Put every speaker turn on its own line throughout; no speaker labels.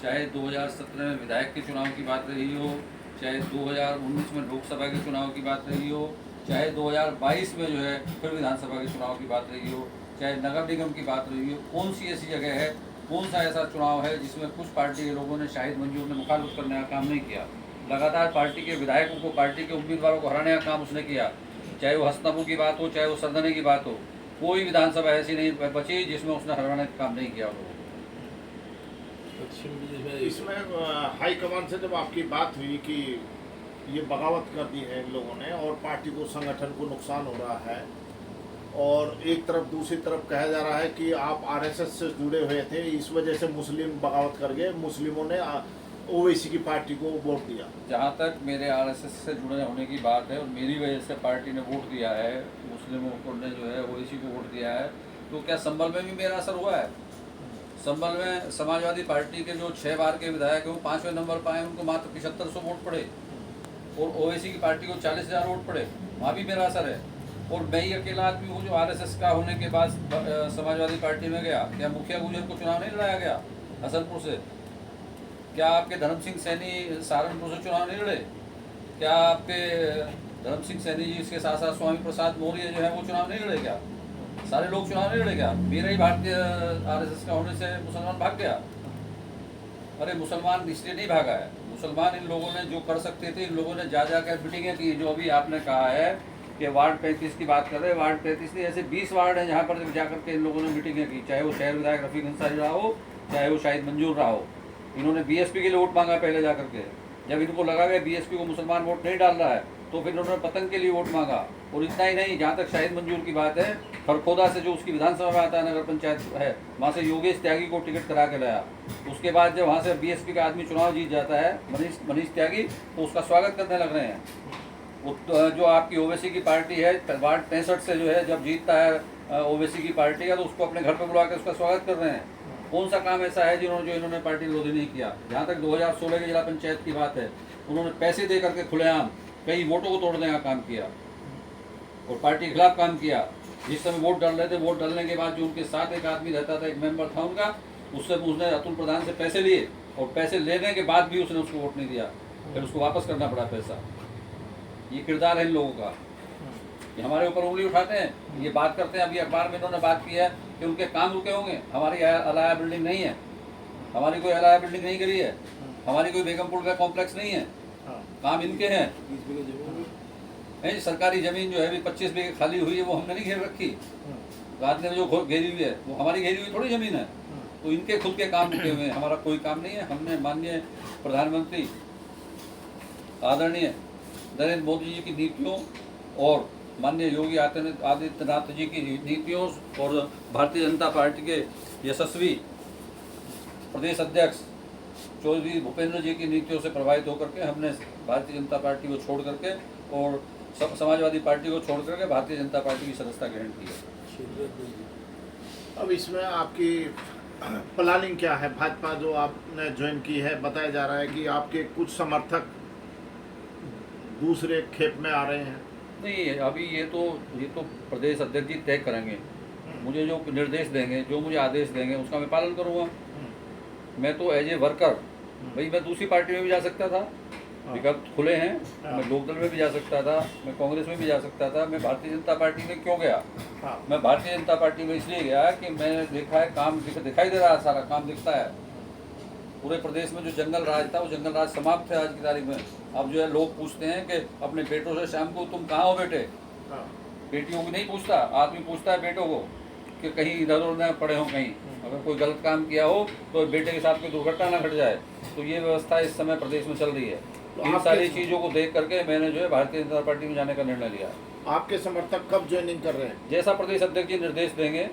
चाहे 2017 में विधायक के चुनाव की बात रही हो, चाहे 2019 में लोकसभा के चुनाव की बात रही हो, चाहे 2022 में जो है फिर विधानसभा के चुनाव की बात रही हो, चाहे नगर निगम की बात रही हो, कौन सी ऐसी जगह है, कौन सा ऐसा चुनाव है जिसमें कुछ पार्टी के लोगों ने शाहिद मंजूर ने मुखालिफ करने का काम नहीं किया। लगातार पार्टी के विधायकों को, पार्टी के उम्मीदवारों को हराने का काम उसने किया। चाहे वो हसनबू की बात हो, चाहे वो सरदने की बात हो, कोई विधानसभा ऐसी नहीं बची जिसमें उसने हराने का काम नहीं किया लोगों को।
इसमें हाईकमान से जब आपकी बात हुई कि ये बगावत कर दी है इन लोगों ने और पार्टी को, संगठन को नुकसान हो रहा है, और एक तरफ दूसरी तरफ कहा जा रहा है कि आप आरएसएस से जुड़े हुए थे, इस वजह से मुस्लिम बगावत कर गए, मुस्लिमों ने ओवैसी की पार्टी को वोट दिया।
जहाँ तक मेरे आरएसएस से जुड़े होने की बात है और मेरी वजह से पार्टी ने वोट दिया है, मुस्लिमों को ने जो है ओवैसी को वोट दिया है, तो क्या संभल में भी मेरा असर हुआ है? संभल में समाजवादी पार्टी के जो 6 बार के विधायक हैं वो 5वें नंबर पाए, उनको मात्र 7500 वोट पड़े, और ओवैसी की पार्टी को 40,000 वोट पड़े, वहाँ भी मेरा असर है। और मैं ही अकेला आदमी हूँ जो आरएसएस का होने के बाद समाजवादी पार्टी में गया। क्या मुखिया गुजर को चुनाव नहीं लड़ाया गया हसनपुर से? क्या आपके धर्म सिंह सैनी सहारनपुर से चुनाव नहीं लड़े? क्या आपके धर्म सिंह सैनी जी, इसके साथ साथ स्वामी प्रसाद मौर्य जो है वो चुनाव नहीं लड़े क्या? सारे लोग चुनाव नहीं लड़े क्या? मेरा ही भारतीय आरएसएस का होने से मुसलमान भाग गया? अरे मुसलमान इसलिए नहीं भागा है, मुसलमान इन लोगों ने जो कर सकते थे, इन लोगों ने जा कर मीटिंगें की। जो अभी आपने कहा है कि वार्ड 35 की बात कर रहे हैं, वार्ड 35 नहीं, ऐसे 20 वार्ड हैं जहाँ पर जाकर के इन लोगों ने मीटिंगें की। चाहे वो शहर विधायक रफीक अंसारी रहा हो, चाहे वो शाहिद मंजूर रहा हो, इन्होंने बीएसपी के लिए वोट मांगा पहले जा करके। जब इनको लगा कि बीएसपी को मुसलमान वोट नहीं डाल रहा है, तो फिर उन्होंने पतंग के लिए वोट मांगा। और इतना ही नहीं, जहाँ तक शाहिद मंजूर की बात है, खरखोदा से जो उसकी विधानसभा में आता है, नगर पंचायत है, वहाँ से योगेश त्यागी को टिकट करा के लाया। उसके बाद जब वहाँ से बीएसपी का आदमी चुनाव जीत जाता है, मनीष त्यागी, तो उसका स्वागत करने लग रहे हैं। जो आपकी ओवैसी की पार्टी है, वार्ड 65 से जो है जब जीतता है ओवैसी की पार्टी का, तो उसको अपने घर पर बुला कर उसका स्वागत कर रहे हैं। कौन सा काम ऐसा है जो इन्होंने पार्टी विरोधी नहीं किया? जहाँ तक 2016 के जिला पंचायत की बात है, उन्होंने पैसे दे करके खुलेआम कई वोटों को तोड़ने का काम किया और पार्टी के खिलाफ काम किया। जिस समय वोट डाल रहे थे, वोट डालने के बाद जो उनके साथ एक आदमी रहता था, एक मेंबर था उनका, उसने अतुल प्रधान से पैसे लिए, और पैसे लेने के बाद भी उसने उसको वोट नहीं दिया, फिर उसको वापस करना पड़ा पैसा। ये किरदार है इन लोगों का। ये हमारे ऊपर उंगली उठाते हैं, ये बात करते हैं। अभी अखबार में इन्होंने बात की है कि उनके काम रुके होंगे। हमारी अलाया बिल्डिंग नहीं है, हमारी कोई अलाया बिल्डिंग नहीं करी है, हमारी कोई बेगमपुर का कॉम्प्लेक्स नहीं है, काम इनके हैं। नहीं, सरकारी जमीन जो है अभी 25 बीघे खाली हुई है, वो हमने नहीं घेर रखी। रात ने जो घेरी हुई है वो हमारी घेरी हुई थोड़ी जमीन है, तो इनके खुद के काम रुके हुए हैं, हमारा कोई काम नहीं है। हमने माननीय प्रधानमंत्री आदरणीय नरेंद्र मोदी जी की नीतियों और माननीय योगी आदित्यनाथ जी की नीतियों और भारतीय जनता पार्टी के यशस्वी प्रदेश अध्यक्ष चौधरी भूपेंद्र जी की नीतियों से प्रभावित होकर के हमने भारतीय जनता पार्टी को छोड़ करके और समाजवादी पार्टी को छोड़ करके भारतीय जनता पार्टी की सदस्यता ग्रहण की है।
अब इसमें आपकी प्लानिंग क्या है? भाजपा जो आपने ज्वाइन की है, बताया जा रहा है कि आपके कुछ समर्थक दूसरे खेप में आ रहे हैं।
नहीं, अभी ये तो प्रदेश अध्यक्ष जी तय करेंगे। मुझे जो निर्देश देंगे, जो मुझे आदेश देंगे, उसका मैं पालन करूँगा। मैं तो एज ए वर्कर, भाई मैं दूसरी पार्टी में भी जा सकता था, विकल्प खुले हैं। मैं लोकदल में भी जा सकता था, मैं कांग्रेस में भी जा सकता था। मैं भारतीय जनता पार्टी में क्यों गया? मैं भारतीय जनता पार्टी में इसलिए गया कि मैंने देखा है, काम दिखाई दे रहा है, सारा काम दिखता है। पूरे प्रदेश में जो जंगल राज था, वो जंगल राज समाप्त है आज की तारीख में। अब जो है लोग पूछते हैं कि अपने बेटों से शाम को, तुम कहाँ हो बेटे? बेटियों को नहीं पूछता, आदमी पूछता है बेटों को कि कहीं इधर उधर न पड़े हो, कहीं अगर कोई गलत काम किया हो तो बेटे के साथ कोई दुर्घटना न घट जाए। तो ये व्यवस्था इस समय प्रदेश में चल रही है। इन सारी चीज़ों को देख करके मैंने जो है भारतीय जनता पार्टी में जाने का निर्णय लिया।
आपके समर्थक कब ज्वाइनिंग कर रहे हैं?
जैसा प्रदेश अध्यक्ष जी निर्देश देंगे,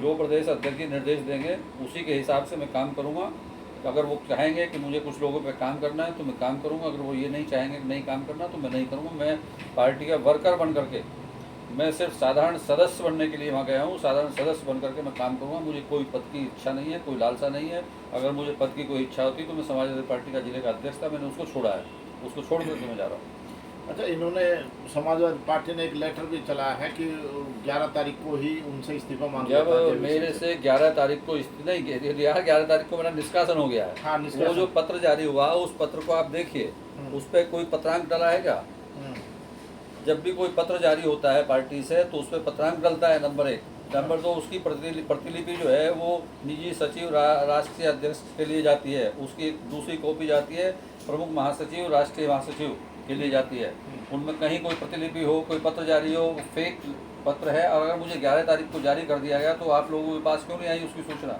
जो प्रदेश अध्यक्ष जी निर्देश देंगे उसी के हिसाब से मैं काम करूँगा। अगर वो चाहेंगे कि मुझे कुछ लोगों पे काम करना है तो मैं काम करूँगा, अगर वो ये नहीं चाहेंगे कि नहीं काम करना तो मैं नहीं करूँगा। मैं पार्टी का वर्कर बन करके, मैं सिर्फ साधारण सदस्य बनने के लिए वहाँ गया हूँ। साधारण सदस्य बन करके मैं काम करूँगा। मुझे कोई पद की इच्छा नहीं है, कोई लालसा नहीं है। अगर मुझे पद की कोई इच्छा होती तो मैं समाजवादी पार्टी का जिले का अध्यक्ष था, मैंने उसको छोड़ा है, उसको छोड़ करके मैं जा रहा हूँ।
अच्छा, इन्होंने समाजवादी पार्टी ने एक लेटर भी चलाया है कि 11 तारीख को ही उनसे इस्तीफा मांग लिया
जब
था JVC
मेरे से 11 तारीख को नहीं 11 तारीख को मेरा निष्कासन हो गया है।
हाँ, निष्कासन।
वो जो पत्र जारी हुआ उस पत्र को आप देखिए, उस पर कोई पत्रांक डला है क्या? जब भी कोई पत्र जारी होता है पार्टी से तो उस पर पत्रांक डलता है, नंबर 1। नंबर 2, उसकी प्रतिलिपि जो है वो निजी सचिव राष्ट्रीय अध्यक्ष के लिए जाती है, उसकी दूसरी कॉपी जाती है प्रमुख महासचिव राष्ट्रीय महासचिव के लिए जाती है। उनमें कहीं कोई प्रतिलिपि हो, कोई पत्र जारी हो, फेक पत्र है, और अगर मुझे 11 तारीख को जारी कर दिया गया तो आप लोगों के पास क्यों नहीं आई उसकी सूचना?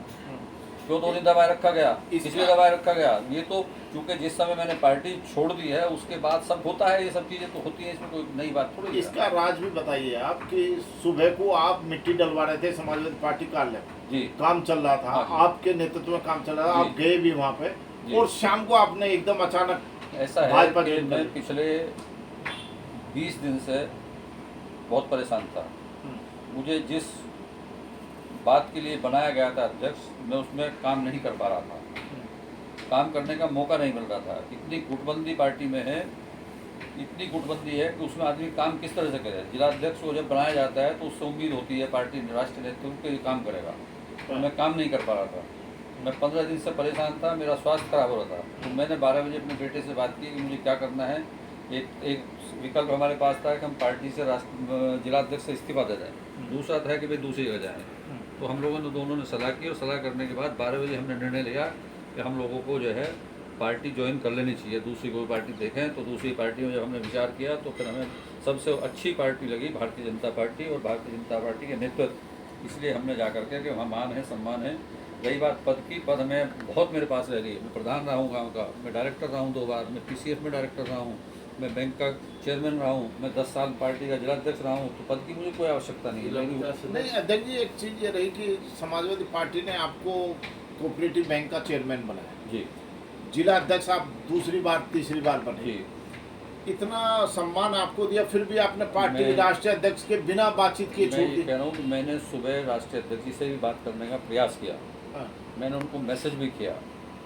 क्यों 2 दिन दबाए रखा गया, इसलिए दबाए रखा गया? ये तो क्योंकि जिस समय मैंने पार्टी छोड़ दी है उसके बाद सब होता है, ये सब चीज़ें तो होती हैं, इसमें कोई नई बात थोड़ी है।
इसका राज भी बताइए आप कि सुबह को आप मिट्टी डलवा रहे थे समाजवादी पार्टी कार्यालय,
जी
काम चल रहा था,
हाँ जी।
आपके नेतृत्व में काम चल रहा था, आप
जी।
गए भी वहाँ पे,
जी।
और शाम को आपने एकदम अचानक
ऐसा है
भाजपा
कि
ज्वाइन कर
मैं
ली।
पिछले 20 दिन से बहुत परेशान था। मुझे जिस बात के लिए बनाया गया था अध्यक्ष, मैं उसमें काम नहीं कर पा रहा था, काम करने का मौका नहीं मिल रहा था। इतनी गुटबंदी पार्टी में है, इतनी गुटबंदी है कि उसमें आदमी काम किस तरह से करे। जिलाध्यक्ष को जब बनाया जाता है तो उससे उम्मीद होती है पार्टी राष्ट्रीय नेतृत्व के काम करेगा, तो मैं काम नहीं कर पा रहा था। मैं 15 दिन से परेशान था, मेरा स्वास्थ्य खराब हो रहा था। तो मैंने 12 बजे अपने बेटे से बात की कि मुझे क्या करना है। एक विकल्प हमारे पास था कि हम पार्टी से जिलाध्यक्ष से इस्तीफा दे दें, दूसरा था कि भाई दूसरी जगह जाएँ। तो हम लोगों ने दोनों ने सलाह की, और सलाह करने के बाद 12 बजे हमने निर्णय लिया कि हम लोगों को जो है पार्टी ज्वाइन कर लेनी चाहिए, दूसरी कोई पार्टी देखें। तो दूसरी पार्टी में जब हमने विचार किया तो फिर हमें सबसे अच्छी पार्टी लगी भारतीय जनता पार्टी, और भारतीय जनता पार्टी के नेतृत्व, इसलिए हमने जा करके कि वहाँ मान है, सम्मान है। रही बात पद की, पद हमें बहुत मेरे पास रह रही है। मैं प्रधान रहा हूँ गाँव का, मैं डायरेक्टर रहा हूँ 2 बार, मैं PCF में डायरेक्टर रहा हूँ, मैं बैंक का चेयरमैन रहा हूँ, मैं 10 साल पार्टी का जिलाध्यक्ष रहा हूँ। तो पद की मुझे कोई आवश्यकता नहीं है।
नहीं अध्यक्ष जी, एक चीज़ ये रही कि समाजवादी पार्टी ने आपको कोऑपरेटिव बैंक का चेयरमैन बनाया
जी,
जिला अध्यक्ष आप दूसरी बार तीसरी बार बने,
जी।
इतना सम्मान आपको दिया, फिर भी आपने पार्टी के
मैं-
राष्ट्रीय अध्यक्ष के बिना बातचीत किए
मैं
छोड़
ये
दी।
कह रहा हूँ कि मैंने सुबह राष्ट्रीय अध्यक्ष जी से भी बात करने का प्रयास किया,
हाँ,
मैंने उनको मैसेज भी किया,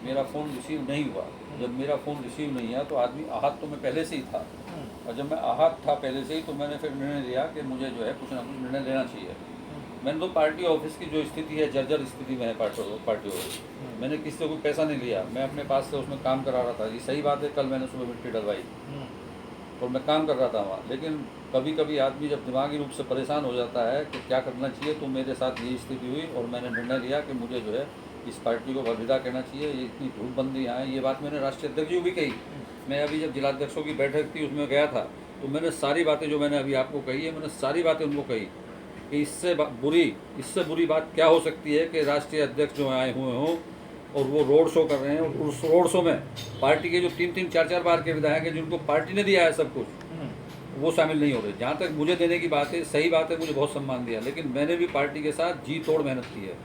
मेरा फ़ोन रिसीव नहीं हुआ। जब मेरा फ़ोन रिसीव नहीं हुआ तो आदमी आहत तो मैं पहले से ही था, और जब मैं आहत था पहले से ही तो मैंने फिर निर्णय लिया कि मुझे जो है कुछ ना कुछ निर्णय लेना चाहिए। मैंने तो पार्टी ऑफिस की जो स्थिति है, जर्जर स्थिति में है पार्टी ऑफिस, मैंने किसी से कोई पैसा नहीं लिया, मैं अपने पास से उसमें काम करा रहा था। ये सही बात है, कल मैंने सुबह मिट्टी डलवाई और मैं काम कर रहा था वहाँ। लेकिन कभी कभी आदमी जब दिमागी रूप से परेशान हो जाता है कि क्या करना चाहिए, तो मेरे साथ यही स्थिति हुई और मैंने निर्णय लिया कि मुझे जो है इस पार्टी को अलविदा कहना चाहिए। ये इतनी धूपबंदी यहाँ है, ये बात मैंने राष्ट्रीय अध्यक्ष जी को भी कही। मैं अभी जब जिलाध्यक्षों की बैठक थी उसमें गया था, तो मैंने सारी बातें जो मैंने अभी आपको कही है, मैंने सारी बातें उनको कही कि इससे बुरी बात क्या हो सकती है कि राष्ट्रीय अध्यक्ष जो आए हुए हों और वो रोड शो कर रहे हैं, और उस रोड शो में पार्टी के जो 3-3, 4-4 बार के विधायक हैं जिनको पार्टी ने दिया है सब कुछ, वो शामिल नहीं हो रहे। जहाँ तक मुझे देने की बात है, सही बात है, मुझे बहुत सम्मान दिया, लेकिन मैंने भी पार्टी के साथ जी तोड़ मेहनत की है,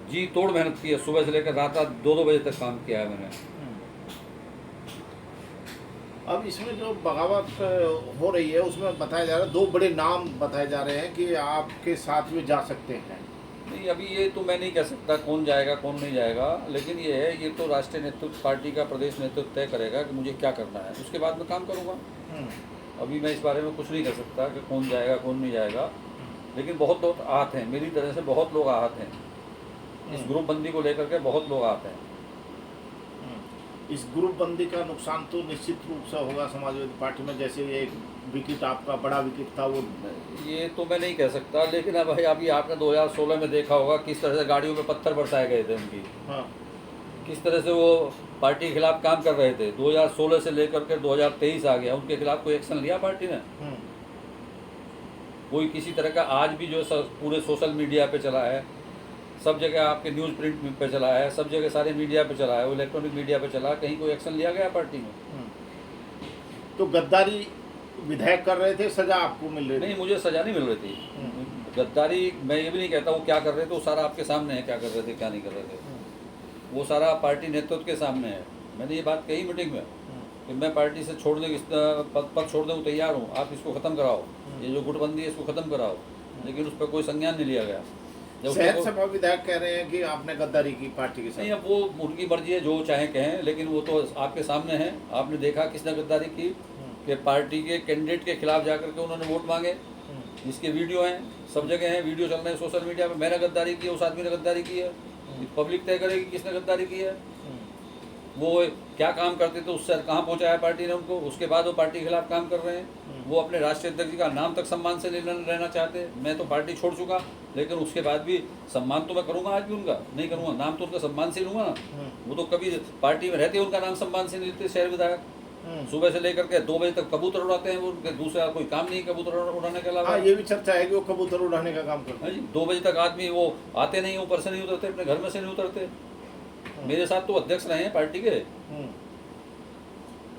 जी तोड़ मेहनत की है। सुबह से लेकर रात 2-2 बजे तक काम किया है मैंने।
अब इसमें जो बगावत हो रही है उसमें बताया जा रहा है, 2 बड़े नाम बताए जा रहे हैं कि आपके साथ में जा सकते हैं।
नहीं, अभी ये तो मैं नहीं कह सकता कौन जाएगा कौन नहीं जाएगा, लेकिन ये है, ये तो राष्ट्रीय नेतृत्व, पार्टी का प्रदेश नेतृत्व तय करेगा कि मुझे क्या करना है, उसके बाद मैं काम करूँगा। अभी मैं इस बारे में कुछ नहीं कह सकता कि कौन जाएगा कौन नहीं जाएगा, लेकिन बहुत लोग आहत हैं, मेरी तरह से बहुत लोग आहत हैं। इस ग्रुप बंदी को लेकर के बहुत लोग आहत हैं।
इस ग्रुप बंदी का नुकसान तो निश्चित रूप से होगा समाजवादी पार्टी में, जैसे ये विकेट आपका बड़ा विकेट था वो।
ये तो मैं नहीं कह सकता, लेकिन अब भाई अभी आपने 2016 में देखा होगा किस तरह से गाड़ियों में पत्थर बरसाए गए थे उनकी,
हाँ,
किस तरह से वो पार्टी के खिलाफ काम कर रहे थे। 2016 से लेकर के 2023 आ गया, उनके खिलाफ कोई एक्शन लिया पार्टी ने? कोई किसी तरह का आज भी जो पूरे सोशल मीडिया पे चला है, सब जगह आपके न्यूज़ प्रिंट पे चला है, सब जगह सारे मीडिया पे चला है, वो इलेक्ट्रॉनिक मीडिया पे चला, कहीं कोई एक्शन लिया गया पार्टी में?
तो गद्दारी विधायक कर रहे थे, सजा आपको मिल रही थी?
नहीं, मुझे सजा नहीं मिल रही थी। गद्दारी मैं ये भी नहीं कहता वो क्या कर रहे थे, वो सारा आपके सामने है, क्या कर रहे थे क्या नहीं कर रहे थे, वो सारा पार्टी नेतृत्व के सामने है। मैंने ये बात कही मीटिंग में कि मैं पार्टी से छोड़ने की पद छोड़ने को तैयार हूँ, आप इसको ख़त्म कराओ, ये जो गुटबंदी है इसको ख़त्म कराओ, लेकिन उस पर कोई संज्ञान नहीं लिया गया।
शहर सभा विधायक कह रहे हैं कि आपने गद्दारी की पार्टी के साथ।
नहीं, अब वो उनकी मर्जी है, जो चाहे कहें, लेकिन वो तो आपके सामने है, आपने देखा किसने गद्दारी की। कि पार्टी के कैंडिडेट के खिलाफ जाकर के उन्होंने वोट मांगे, जिसके वीडियो हैं, सब जगह हैं, वीडियो चल रहे हैं सोशल मीडिया पे। मैंने गद्दारी की है, उस आदमी ने गद्दारी की है, पब्लिक तय करेगी किसने गद्दारी की है। वो क्या काम करते थे, उससे कहाँ पहुँचाया पार्टी ने उनको, उसके बाद वो पार्टी के खिलाफ काम कर रहे हैं। वो अपने राष्ट्रीय अध्यक्ष जी का नाम तक सम्मान से नहीं रहना चाहते। मैं तो पार्टी छोड़ चुका, लेकिन उसके बाद भी सम्मान तो मैं करूँगा, आज भी उनका नहीं करूँगा, नाम तो उनका सम्मान से लूँगा ना। वो तो कभी पार्टी में रहते उनका नाम सम्मान से नहीं लेते। शहर विधायक सुबह से लेकर के 2 बजे तक कबूतर उड़ाते हैं, वो उनके दूसरा कोई काम नहीं कबूतर उड़ाने के अलावा।
हाँ, ये भी चर्चा है कि वो कबूतर उड़ाने का काम करते हैं।
जी, 2 बजे तक आदमी वो आते नहीं, ऊपर से नहीं उतरते, अपने घर में से नहीं उतरते। मेरे साथ तो अध्यक्ष रहे हैं पार्टी के।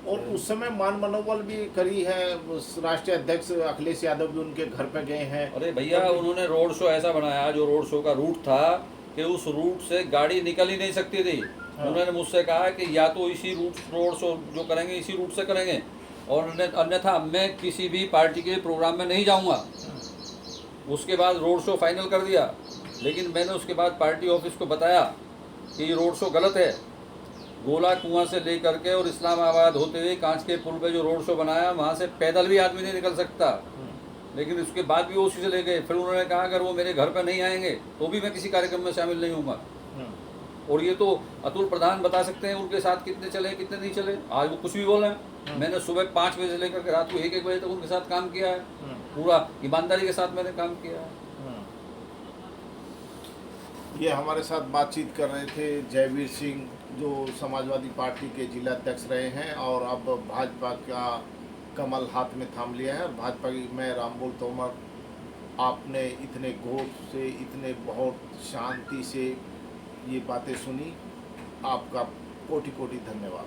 और उस समय मान मनोबल भी करी है, राष्ट्रीय अध्यक्ष अखिलेश यादव भी उनके घर पे गए हैं।
अरे भैया, उन्होंने रोड शो ऐसा बनाया, जो रोड शो का रूट था कि उस रूट से गाड़ी निकल ही नहीं सकती थी। उन्होंने मुझसे कहा कि या तो इसी रूट रोड शो जो करेंगे इसी रूट से करेंगे, और अन्यथा मैं किसी भी पार्टी के प्रोग्राम में नहीं जाऊंगा। उसके बाद रोड शो फाइनल कर दिया, लेकिन मैंने उसके बाद पार्टी ऑफिस को बताया कि ये रोड शो गलत है। गोला कुआं से लेकर के और इस्लामाबाद होते हुए कांच के पुल पे जो रोड शो बनाया, वहाँ से पैदल भी आदमी नहीं निकल सकता। लेकिन उसके बाद भी वो उसी से ले गए। फिर उन्होंने कहा अगर वो मेरे घर पर नहीं आएंगे तो भी मैं किसी कार्यक्रम में शामिल नहीं होऊंगा। और ये तो अतुल प्रधान बता सकते हैं उनके साथ कितने चले कितने नहीं चले। आज वो कुछ भी बोले। मैंने सुबह 5 बजे से लेकर के रात को 1-1 बजे तक उनके साथ काम किया है। पूरा ईमानदारी के साथ मैंने काम किया है।
ये हमारे साथ बातचीत कर रहे थे जयवीर सिंह, जो समाजवादी पार्टी के जिला अध्यक्ष रहे हैं और अब भाजपा का कमल हाथ में थाम लिया है। और भाजपा की मैं रामबोल तोमर, आपने इतने गौर से, इतने बहुत शांति से ये बातें सुनी, आपका कोटि कोटि धन्यवाद।